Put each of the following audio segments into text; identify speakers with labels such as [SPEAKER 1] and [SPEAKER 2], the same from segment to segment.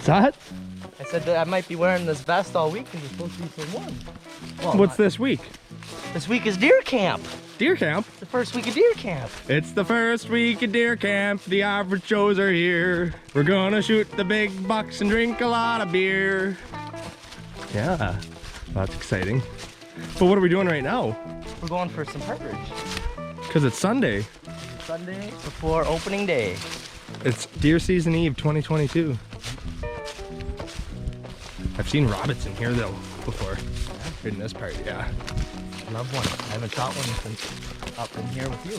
[SPEAKER 1] What's that?
[SPEAKER 2] I said that I might be wearing this vest all week because it's supposed to be so warm. Well,
[SPEAKER 1] What's this week?
[SPEAKER 2] This week is deer camp.
[SPEAKER 1] Deer camp?
[SPEAKER 2] It's the first week of deer camp.
[SPEAKER 1] It's the first week of deer camp. The average Joes are here. We're gonna shoot the big bucks and drink a lot of beer. Yeah, that's exciting. But what are we doing right now?
[SPEAKER 2] We're going for some partridge.
[SPEAKER 1] Because it's Sunday.
[SPEAKER 2] It's Sunday before opening day.
[SPEAKER 1] It's deer season eve 2022. I've seen rabbits in here though before. In this part, yeah.
[SPEAKER 2] I love one. I haven't shot one since up in here with you.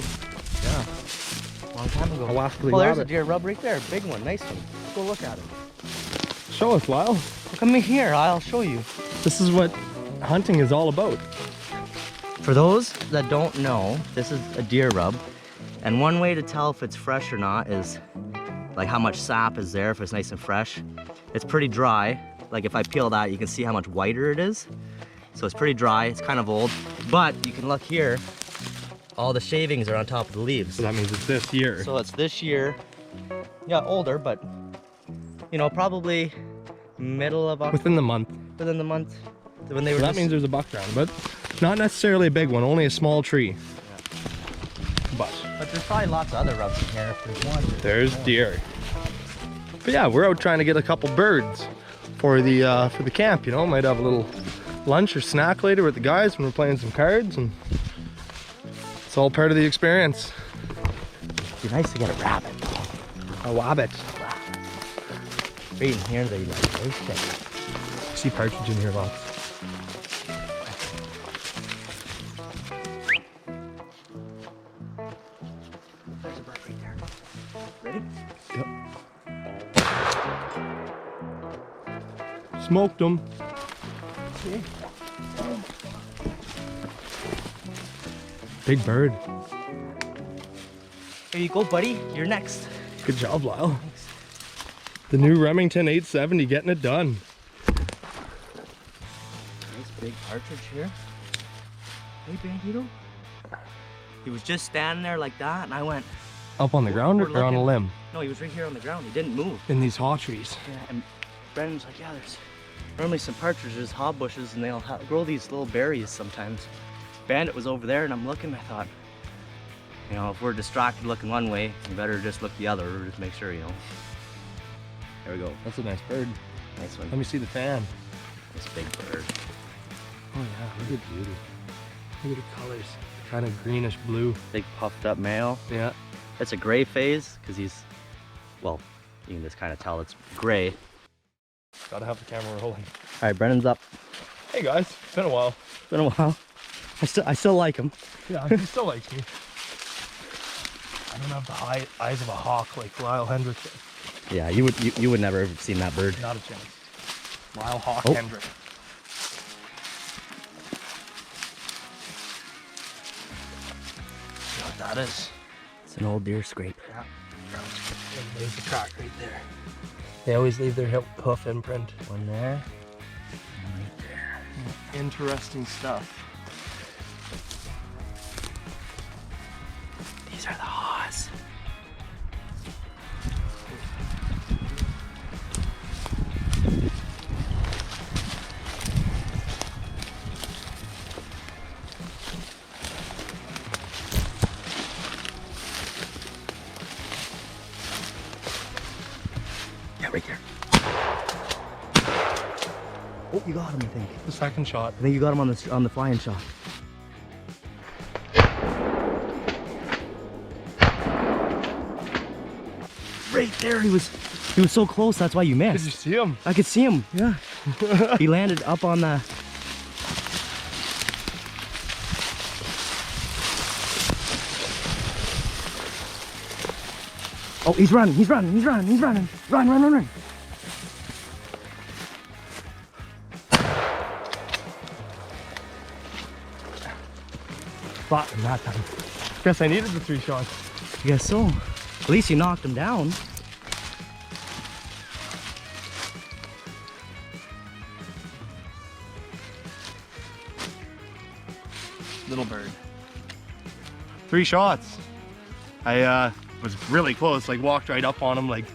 [SPEAKER 1] Yeah.
[SPEAKER 2] Long time ago.
[SPEAKER 1] A wascally
[SPEAKER 2] Well, there's a
[SPEAKER 1] rabbit.
[SPEAKER 2] deer rub right there. Big one. Nice one. Let's go look at him.
[SPEAKER 1] Show us, Lyle.
[SPEAKER 2] Come here. I'll show you.
[SPEAKER 1] This is what hunting is all about.
[SPEAKER 2] For those that don't know, this is a deer rub. And one way to tell if it's fresh or not is like how much sap is there, if it's nice and fresh. It's pretty dry. Like if I peel that, you can see how much whiter it is. So it's pretty dry, it's kind of old. But you can look here, all the shavings are on top of the leaves.
[SPEAKER 1] So that means it's this year.
[SPEAKER 2] So it's this year. Yeah, older, but you know, probably middle of October.
[SPEAKER 1] Within the month.
[SPEAKER 2] Within the month. When they were
[SPEAKER 1] So that means there's a buck down, but not necessarily a big one, only a small tree.
[SPEAKER 2] Yeah.
[SPEAKER 1] But
[SPEAKER 2] there's probably lots of other rubs in here if there's one.
[SPEAKER 1] there's deer. But yeah, we're out trying to get a couple birds for the camp, you know. Might have a little lunch or snack later with the guys when we're playing some cards, and it's all part of the experience.
[SPEAKER 2] It'd be nice to get a rabbit.
[SPEAKER 1] A wabbit.
[SPEAKER 2] Right in here they like roast it.
[SPEAKER 1] I see partridge in here lots.
[SPEAKER 2] There's a bird right there. Ready?
[SPEAKER 1] Yep. Smoked them.
[SPEAKER 2] See?
[SPEAKER 1] Big bird.
[SPEAKER 2] Here you go, buddy. You're next.
[SPEAKER 1] Good job, Lyle.
[SPEAKER 2] Thanks.
[SPEAKER 1] The new Remington 870 getting it done.
[SPEAKER 2] Nice big partridge here. Hey, Bandito. He was just standing there like that, and I went.
[SPEAKER 1] Up on the ground or
[SPEAKER 2] We're
[SPEAKER 1] on a
[SPEAKER 2] looking.
[SPEAKER 1] limb?
[SPEAKER 2] No, he was right here on the ground. He didn't move.
[SPEAKER 1] In these haw trees.
[SPEAKER 2] Yeah, and Brendan's like, yeah, there's normally some partridges, haw bushes, and they'll grow these little berries sometimes. Bandit was over there, and I'm looking. I thought, you know, if we're distracted looking one way, you better just look the other, or just make sure, you know. There we go.
[SPEAKER 1] That's a nice bird.
[SPEAKER 2] Nice one.
[SPEAKER 1] Let me see the fan.
[SPEAKER 2] This big bird.
[SPEAKER 1] Oh yeah, look at beauty. Look at the colors. Kind of greenish blue.
[SPEAKER 2] Big puffed up male.
[SPEAKER 1] Yeah.
[SPEAKER 2] It's a gray phase because he's, well, you can just kind of tell it's gray.
[SPEAKER 1] Gotta have the camera rolling.
[SPEAKER 2] All right, Brendan's up.
[SPEAKER 1] Hey guys, it's been a while.
[SPEAKER 2] It's been a while. I still like him.
[SPEAKER 1] Yeah, he still likes me. I don't have the eyes of a hawk like Lyle Hendrick.
[SPEAKER 2] Yeah, you would never have seen that bird.
[SPEAKER 1] Not a chance. Lyle Hawk
[SPEAKER 2] Oh.
[SPEAKER 1] Hendrick. You know what that is?
[SPEAKER 2] It's an old deer scrape.
[SPEAKER 1] Yeah. There's the track right there. They always leave their hoof imprint.
[SPEAKER 2] One there. And right there.
[SPEAKER 1] Interesting stuff.
[SPEAKER 2] These are the haws. Yeah, right there. Oh, you got him, I think.
[SPEAKER 1] The second shot.
[SPEAKER 2] I think you got him on the flying shot. Right there, he was so close. That's why you missed.
[SPEAKER 1] Did you see him?
[SPEAKER 2] I could see him. Yeah. He landed up on the. Oh, he's running. He's running. He's running. He's running. Run! Run! Run! Run! Fought him that time.
[SPEAKER 1] Guess I needed the 3 shots.
[SPEAKER 2] I guess so. At least you knocked him down.
[SPEAKER 1] Little bird. 3 shots. I was really close, like walked right up on him like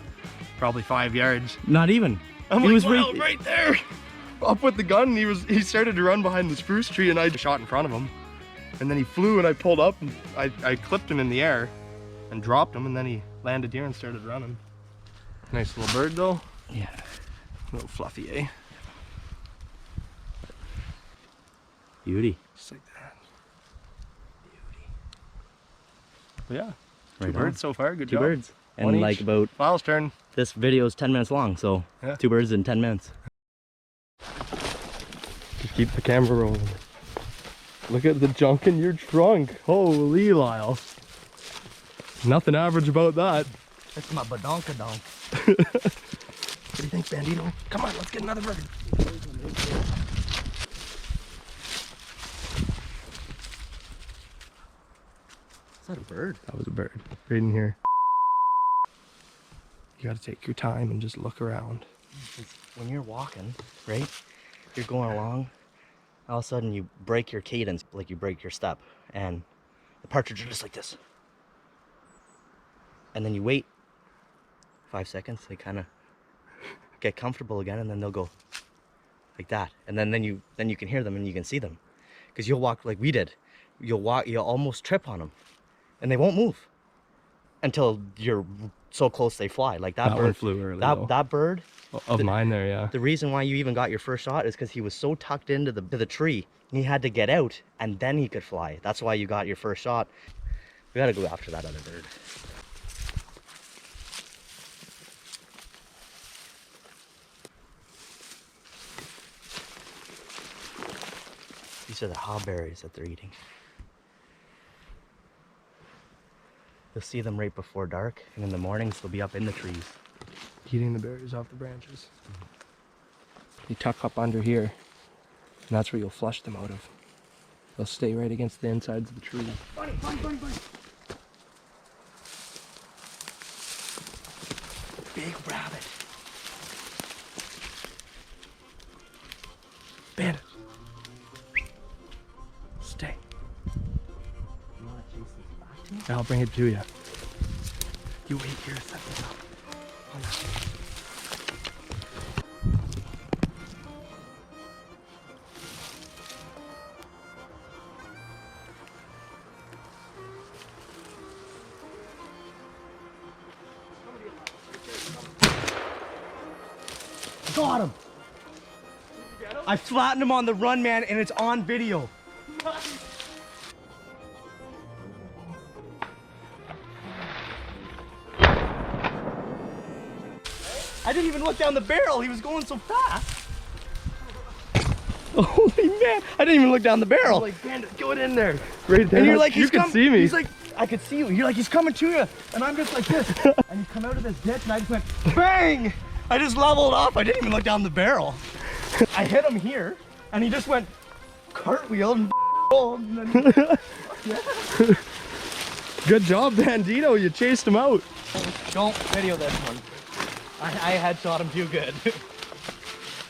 [SPEAKER 1] probably 5 yards.
[SPEAKER 2] Not even.
[SPEAKER 1] I'm
[SPEAKER 2] He
[SPEAKER 1] like,
[SPEAKER 2] was
[SPEAKER 1] wow, right there. Up with the gun, and he started to run behind the spruce tree, and I shot in front of him. And then he flew, and I pulled up, and I clipped him in the air and dropped him, and then he landed here and started running. Nice little bird though.
[SPEAKER 2] Yeah.
[SPEAKER 1] Little fluffy, eh?
[SPEAKER 2] Beauty.
[SPEAKER 1] Just like that. Beauty. But yeah,
[SPEAKER 2] Right
[SPEAKER 1] two birds so far. Good
[SPEAKER 2] Two
[SPEAKER 1] job.
[SPEAKER 2] birds.
[SPEAKER 1] One
[SPEAKER 2] And
[SPEAKER 1] each.
[SPEAKER 2] like about,
[SPEAKER 1] Lyle's turn.
[SPEAKER 2] this video is 10 minutes long, so
[SPEAKER 1] Yeah.
[SPEAKER 2] 2 birds in 10 minutes.
[SPEAKER 1] Just keep the camera rolling. Look at the junk in your trunk. Holy Lyle. Nothing average about that.
[SPEAKER 2] That's my badonkadonk.
[SPEAKER 1] What do you think, Bandito? Come on, let's get another bird.
[SPEAKER 2] Is that a bird?
[SPEAKER 1] That was a bird. Right in here. You gotta take your time and just look around.
[SPEAKER 2] When you're walking, right? You're going along, all of a sudden you break your cadence, like you break your step, and the partridge are just like this. And then you wait 5 seconds, they kind of get comfortable again, and then they'll go like that. And then you can hear them and you can see them. Because you'll walk like we did. You'll almost trip on them, and they won't move until you're so close they fly. Like that bird
[SPEAKER 1] one flew early.
[SPEAKER 2] that bird
[SPEAKER 1] of mine there, yeah.
[SPEAKER 2] the reason why you even got your first shot is because he was so tucked into the tree. He had to get out and then he could fly. That's why you got your first shot. We gotta go after that other bird. These are the hawberries that they're eating. You'll see them right before dark, and in the mornings they'll be up in the trees.
[SPEAKER 1] Eating the berries off the branches. You tuck up under here, and that's where you'll flush them out of. They'll stay right against the insides of the tree.
[SPEAKER 2] Bunny, bunny, bunny, bunny. Big rabbit.
[SPEAKER 1] Bandit. Stay.
[SPEAKER 2] You want to chase this back to me?
[SPEAKER 1] I'll bring it to you. You wait here, set this up. On that.
[SPEAKER 2] Got him! I flattened him on the run, man, and it's on video. I didn't even look down the barrel. He was going so fast. Holy man! I didn't even look down the barrel.
[SPEAKER 1] Like, Bandit, go in there. Right there.
[SPEAKER 2] And you're like,
[SPEAKER 1] you can see me.
[SPEAKER 2] He's like, I could see you. You're like, he's coming to you, and I'm just like this. And you come out of this ditch, and I just went bang. I just leveled off. I didn't even look down the barrel. I hit him here, and he just went cartwheeled and rolled. And then, yeah.
[SPEAKER 1] Good job, Bandito. You chased him out.
[SPEAKER 2] Don't video this one. I headshot him too good.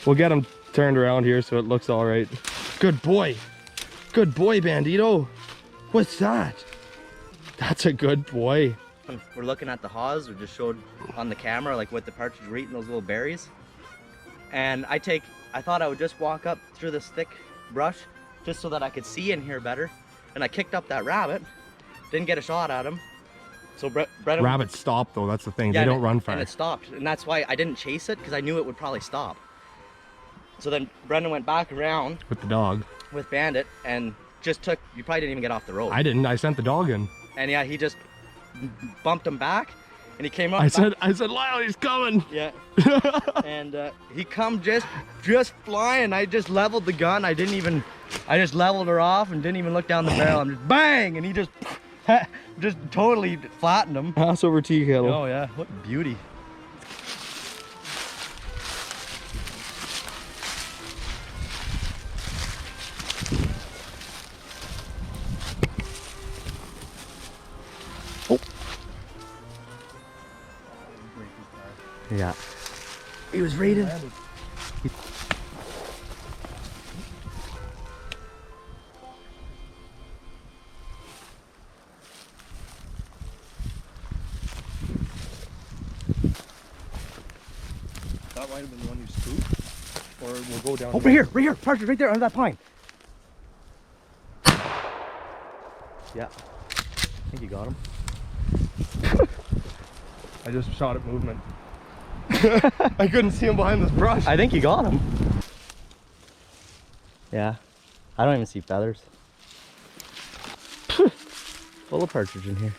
[SPEAKER 1] We'll get him turned around here so it looks all right. Good boy. Good boy, Bandito. What's that? That's a good boy.
[SPEAKER 2] We're looking at the haws. We just showed on the camera like what the partridge were eating, those little berries. And I thought I would just walk up through this thick brush just so that I could see and hear better. And I kicked up that rabbit. Didn't get a shot at him. So Brendan...
[SPEAKER 1] Rabbits stop though, that's the thing.
[SPEAKER 2] Yeah,
[SPEAKER 1] they don't run fast.
[SPEAKER 2] And it stopped. And that's why I didn't chase it, because I knew it would probably stop. So then Brendan went back around
[SPEAKER 1] With the dog.
[SPEAKER 2] with Bandit and just took... You probably didn't even get off the road.
[SPEAKER 1] I didn't. I sent the dog in.
[SPEAKER 2] And yeah, he just bumped him back. And he came up...
[SPEAKER 1] I said, Lyle, he's coming.
[SPEAKER 2] Yeah. And he come just flying. I just leveled the gun. I just leveled her off and didn't even look down the barrel. I'm just bang, and he just totally flattened him.
[SPEAKER 1] Pass over tea kettle.
[SPEAKER 2] Oh yeah, what beauty. Yeah. He was raided.
[SPEAKER 1] That might have been the one you spooked. Or we'll go down.
[SPEAKER 2] Oh, right here, Partridge, right there under that pine. Yeah, I think you got him.
[SPEAKER 1] I just shot at movement. I couldn't see him behind this brush.
[SPEAKER 2] I think you got him. Yeah, I don't even see feathers. Full of partridge in here.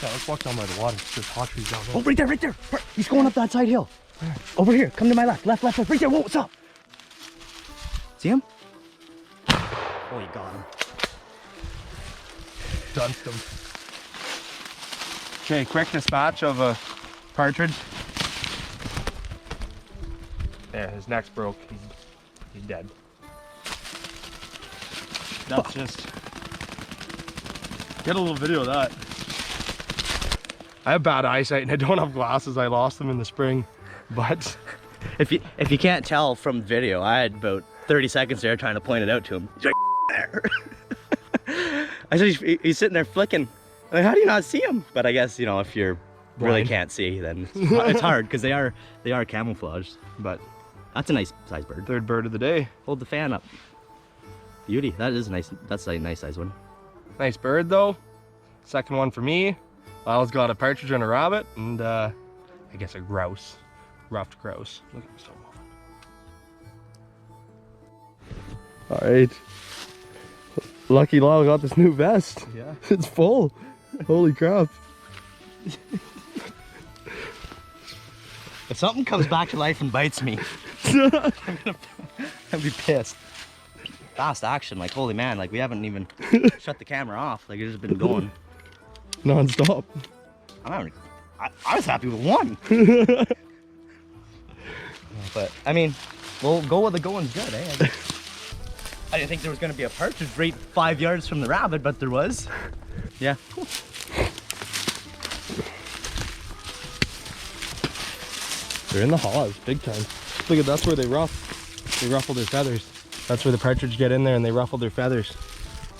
[SPEAKER 1] Yeah, let's walk down by the water. There's hot trees down there.
[SPEAKER 2] Oh, right there. He's going up that side hill. Over here, come to my left, left, right there. Whoa, what's up? See him? Oh, you got him.
[SPEAKER 1] Dunced him. Okay, quick dispatch of a partridge. Yeah, his neck's broke. He's dead. That's just... Get a little video of that. I have bad eyesight and I don't have glasses. I lost them in the spring, but...
[SPEAKER 2] If you can't tell from the video, I had about 30 seconds there trying to point it out to him. He's right there. I said he's sitting there flicking. Like, how do you not see him? But I guess, you know, if you're really can't see, then it's hard because they are camouflaged. But that's a nice size bird.
[SPEAKER 1] Third bird of the day.
[SPEAKER 2] Hold the fan up. Beauty. That is nice. That's a nice size one.
[SPEAKER 1] Nice bird though. Second one for me. Lyle's got a partridge and a rabbit, and I guess a grouse. Ruffed grouse. Look at him so well. All right. Lucky Lyle got this new vest.
[SPEAKER 2] Yeah.
[SPEAKER 1] It's full. Holy crap.
[SPEAKER 2] If something comes back to life and bites me, I'm gonna be pissed. Fast action, like holy man, like we haven't even shut the camera off. Like it's just been going
[SPEAKER 1] Non-stop.
[SPEAKER 2] I was happy with one. But I mean, we'll go with the going's good, eh? I didn't think there was gonna be a partridge right 5 yards from the rabbit, but there was. Yeah.
[SPEAKER 1] They're in the haws, big time. Look at that's where they ruffle their feathers. That's where the partridge get in there and they ruffle their feathers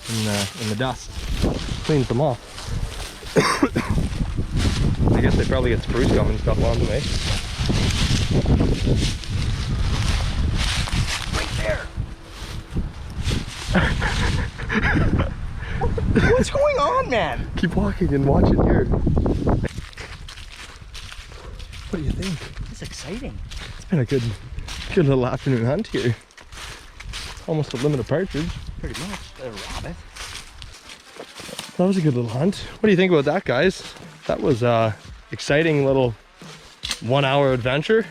[SPEAKER 1] in the dust. Cleans them off. I guess they probably get spruce gum and stuff on them, eh?
[SPEAKER 2] Right there. What's going on, man?
[SPEAKER 1] Keep walking and watch it here. What do you think?
[SPEAKER 2] It's exciting.
[SPEAKER 1] It's been a good little afternoon hunt here. Almost a limit of partridge.
[SPEAKER 2] Pretty much. A rabbit.
[SPEAKER 1] That was a good little hunt. What do you think about that, guys? That was a exciting little 1 hour adventure.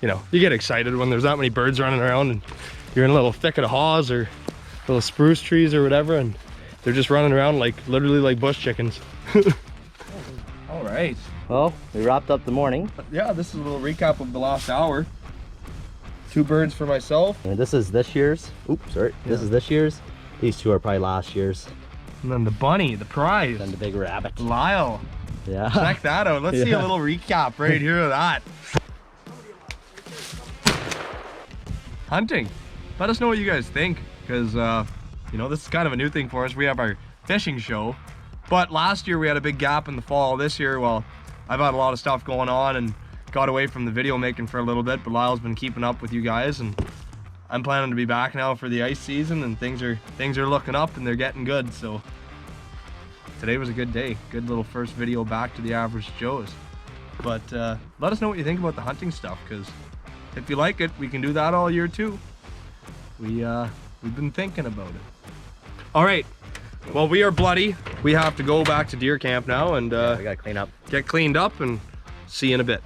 [SPEAKER 1] You know, you get excited when there's that many birds running around and you're in a little thicket of haws or little spruce trees or whatever, and they're just running around like literally like bush chickens. All right.
[SPEAKER 2] Well, we wrapped up the morning.
[SPEAKER 1] Yeah, this is a little recap of the last hour. 2 birds for myself.
[SPEAKER 2] And this is this year's. Oops, sorry. Yeah. This is this year's. These 2 are probably last year's.
[SPEAKER 1] And then the bunny, the prize.
[SPEAKER 2] And the big rabbit.
[SPEAKER 1] Lyle.
[SPEAKER 2] Yeah.
[SPEAKER 1] Check that out. Let's see a little recap right here of that. Hunting. Let us know what you guys think, because you know, this is kind of a new thing for us. We have our fishing show, but last year we had a big gap in the fall. This year, well, I've had a lot of stuff going on and got away from the video making for a little bit, but Lyle's been keeping up with you guys, and I'm planning to be back now for the ice season, and things are looking up and they're getting good. So today was a good day. Good little first video back to the average Joes. But let us know what you think about the hunting stuff, because if you like it, we can do that all year too. We've been thinking about it. All right, well, we are bloody. We have to go back to deer camp now and
[SPEAKER 2] we gotta clean up.
[SPEAKER 1] get cleaned up, and see you in a bit.